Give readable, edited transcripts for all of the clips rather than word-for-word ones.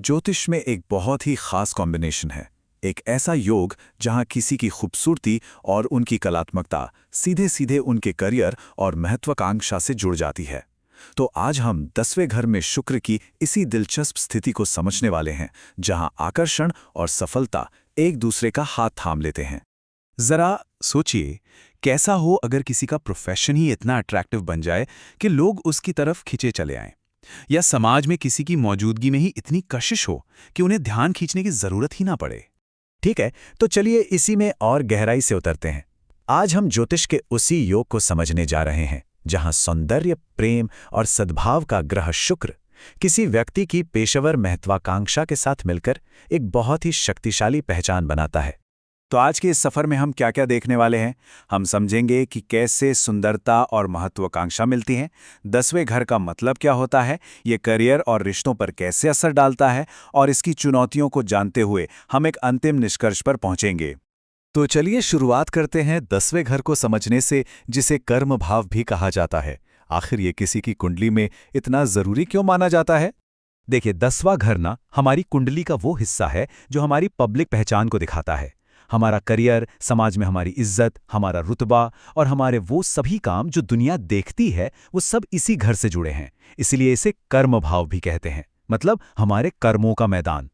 ज्योतिष में एक बहुत ही खास कॉम्बिनेशन है। एक ऐसा योग जहां किसी की खूबसूरती और उनकी कलात्मकता सीधे सीधे उनके करियर और महत्वाकांक्षा से जुड़ जाती है। तो आज हम 10वें घर में शुक्र की इसी दिलचस्प स्थिति को समझने वाले हैं, जहां आकर्षण और सफलता एक दूसरे का हाथ थाम लेते हैं। जरा सोचिए, कैसा हो अगर किसी का प्रोफेशन ही इतना अट्रैक्टिव बन जाए कि लोग उसकी तरफ खिंचे चले आएं, या समाज में किसी की मौजूदगी में ही इतनी कशिश हो कि उन्हें ध्यान खींचने की जरूरत ही ना पड़े। ठीक है, तो चलिए इसी में और गहराई से उतरते हैं। आज हम ज्योतिष के उसी योग को समझने जा रहे हैं, जहां सौंदर्य, प्रेम और सद्भाव का ग्रह शुक्र किसी व्यक्ति की पेशेवर महत्वाकांक्षा के साथ मिलकर एक बहुत ही शक्तिशाली पहचान बनाता है। तो आज के इस सफर में हम क्या क्या देखने वाले हैं? हम समझेंगे कि कैसे सुंदरता और महत्वाकांक्षा मिलती हैं, 10वें घर का मतलब क्या होता है, ये करियर और रिश्तों पर कैसे असर डालता है, और इसकी चुनौतियों को जानते हुए हम एक अंतिम निष्कर्ष पर पहुंचेंगे। तो चलिए शुरुआत करते हैं 10वें घर को समझने से, जिसे कर्म भाव भी कहा जाता है। आखिर ये किसी की कुंडली में इतना जरूरी क्यों माना जाता है? देखिए, 10वां घर ना हमारी कुंडली का वो हिस्सा है जो हमारी पब्लिक पहचान को दिखाता है। हमारा करियर, समाज में हमारी इज्जत, हमारा रुतबा और हमारे वो सभी काम जो दुनिया देखती है, वो सब इसी घर से जुड़े हैं। इसलिए इसे कर्म भाव भी कहते हैं, मतलब हमारे कर्मों का मैदान।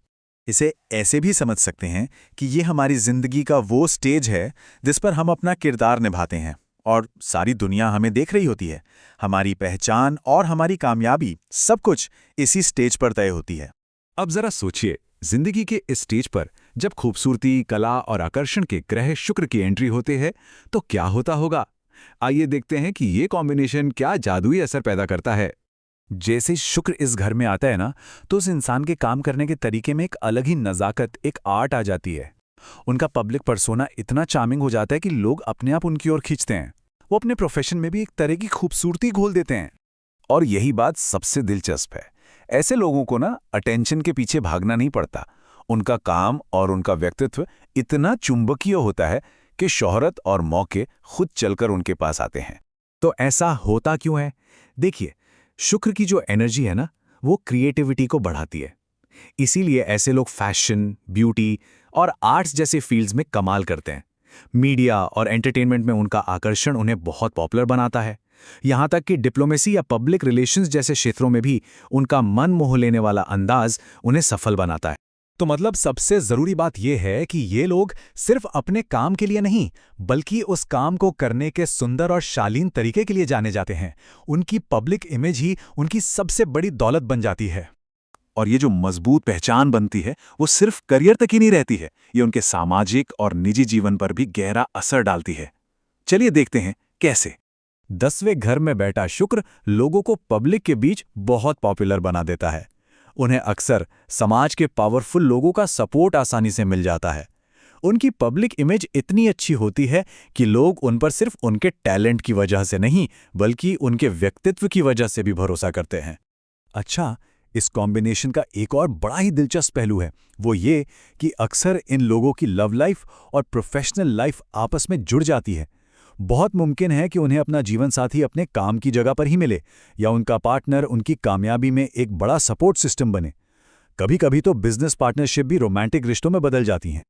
इसे ऐसे भी समझ सकते हैं कि ये हमारी जिंदगी का वो स्टेज है जिस पर हम अपना किरदार निभाते हैं और सारी दुनिया हमें देख रही होती है। हमारी पहचान और हमारी कामयाबी सब कुछ इसी स्टेज पर तय होती है। अब जरा सोचिए, जिंदगी के इस स्टेज पर जब खूबसूरती, कला और आकर्षण के ग्रह शुक्र की एंट्री होते हैं तो क्या होता होगा। आइए देखते हैं कि ये कॉम्बिनेशन क्या जादुई असर पैदा करता है। जैसे शुक्र इस घर में आता है ना, तो उस इंसान के काम करने के तरीके में एक अलग ही नज़ाकत, एक आर्ट आ जाती है। उनका पब्लिक पर्सोना इतना चार्मिंग हो जाता है कि लोग अपने आप उनकी ओर खींचते हैं। वो अपने प्रोफेशन में भी एक तरह की खूबसूरती घोल देते हैं। और यही बात सबसे दिलचस्प है, ऐसे लोगों को ना अटेंशन के पीछे भागना नहीं पड़ता। उनका काम और उनका व्यक्तित्व इतना चुंबकीय होता है कि शोहरत और मौके खुद चलकर उनके पास आते हैं। तो ऐसा होता क्यों है? देखिए, शुक्र की जो एनर्जी है ना, वो क्रिएटिविटी को बढ़ाती है। इसीलिए ऐसे लोग फैशन, ब्यूटी और आर्ट्स जैसे फील्ड्स में कमाल करते हैं। मीडिया और एंटरटेनमेंट में उनका आकर्षण उन्हें बहुत पॉपुलर बनाता है। यहाँ तक कि डिप्लोमेसी या पब्लिक रिलेशंस जैसे क्षेत्रों में भी उनका मन मोह लेने वाला अंदाज उन्हें सफल बनाता है। तो मतलब सबसे जरूरी बात यह है कि ये लोग सिर्फ अपने काम के लिए नहीं, बल्कि उस काम को करने के सुंदर और शालीन तरीके के लिए जाने जाते हैं। उनकी पब्लिक इमेज ही उनकी सबसे बड़ी दौलत बन जाती है। और ये जो मजबूत पहचान बनती है, वो सिर्फ करियर तक ही नहीं रहती है, ये उनके सामाजिक और निजी जीवन पर भी गहरा असर डालती है। चलिए देखते हैं कैसे। 10वें घर में बैठा शुक्र लोगों को पब्लिक के बीच बहुत पॉपुलर बना देता है। उन्हें अक्सर समाज के पावरफुल लोगों का सपोर्ट आसानी से मिल जाता है। उनकी पब्लिक इमेज इतनी अच्छी होती है कि लोग उन पर सिर्फ उनके टैलेंट की वजह से नहीं, बल्कि उनके व्यक्तित्व की वजह से भी भरोसा करते हैं। अच्छा, इस कॉम्बिनेशन का एक और बड़ा ही दिलचस्प पहलू है, वो ये कि अक्सर इन लोगों की लव लाइफ और प्रोफेशनल लाइफ आपस में जुड़ जाती है। बहुत मुमकिन है कि उन्हें अपना जीवन साथी अपने काम की जगह पर ही मिले, या उनका पार्टनर उनकी कामयाबी में एक बड़ा सपोर्ट सिस्टम बने। कभी-कभी तो बिजनेस पार्टनरशिप भी रोमांटिक रिश्तों में बदल जाती हैं।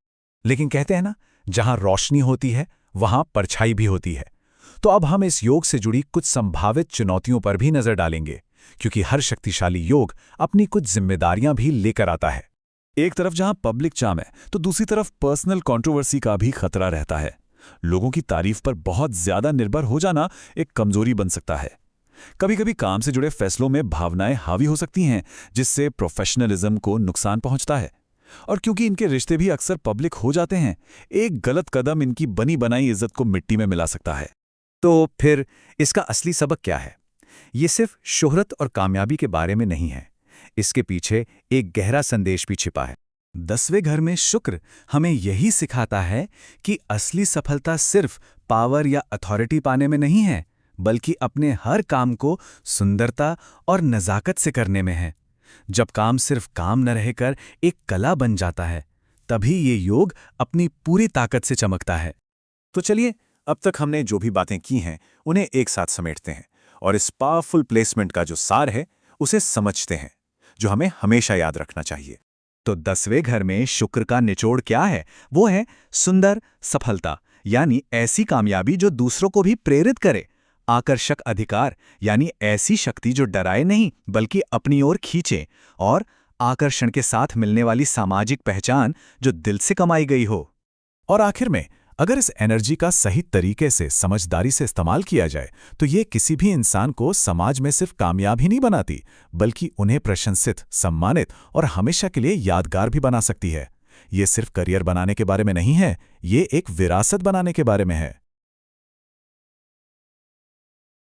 लेकिन कहते हैं ना, जहां रोशनी होती है वहां परछाई भी होती है। तो अब हम इस योग से जुड़ी कुछ संभावित चुनौतियों पर भी नजर डालेंगे, क्योंकि हर शक्तिशाली योग अपनी कुछ जिम्मेदारियां भी लेकर आता है। एक तरफ जहां पब्लिक चार्म है, तो दूसरी तरफ पर्सनल कंट्रोवर्सी का भी खतरा रहता है। लोगों की तारीफ पर बहुत ज्यादा निर्भर हो जाना एक कमजोरी बन सकता है। कभी-कभी काम से जुड़े फैसलों में भावनाएं हावी हो सकती हैं, जिससे प्रोफेशनलिज्म को नुकसान पहुंचता है। और क्योंकि इनके रिश्ते भी अक्सर पब्लिक हो जाते हैं, एक गलत कदम इनकी बनी बनाई इज्जत को मिट्टी में मिला सकता है। तो फिर इसका असली सबक क्या है? ये सिर्फ शोहरत और कामयाबी के बारे में नहीं है, इसके पीछे एक गहरा संदेश भी छिपा है। 10वें घर में शुक्र हमें यही सिखाता है कि असली सफलता सिर्फ पावर या अथॉरिटी पाने में नहीं है, बल्कि अपने हर काम को सुंदरता और नज़ाकत से करने में है। जब काम सिर्फ काम न रहकर एक कला बन जाता है, तभी ये योग अपनी पूरी ताकत से चमकता है। तो चलिए, अब तक हमने जो भी बातें की हैं, उन्हें एक साथ समेटते हैं और इस पावरफुल प्लेसमेंट का जो सार है, उसे समझते हैं, जो हमें हमेशा याद रखना चाहिए। तो 10वें घर में शुक्र का निचोड़ क्या है? वो है सुंदर सफलता, यानी ऐसी कामयाबी जो दूसरों को भी प्रेरित करे। आकर्षक अधिकार, यानी ऐसी शक्ति जो डराए नहीं बल्कि अपनी ओर खींचे। और आकर्षण के साथ मिलने वाली सामाजिक पहचान जो दिल से कमाई गई हो। और आखिर में, अगर इस एनर्जी का सही तरीके से समझदारी से इस्तेमाल किया जाए तो ये किसी भी इंसान को समाज में सिर्फ कामयाब ही नहीं बनाती, बल्कि उन्हें प्रशंसित, सम्मानित और हमेशा के लिए यादगार भी बना सकती है। ये सिर्फ करियर बनाने के बारे में नहीं है, ये एक विरासत बनाने के बारे में है।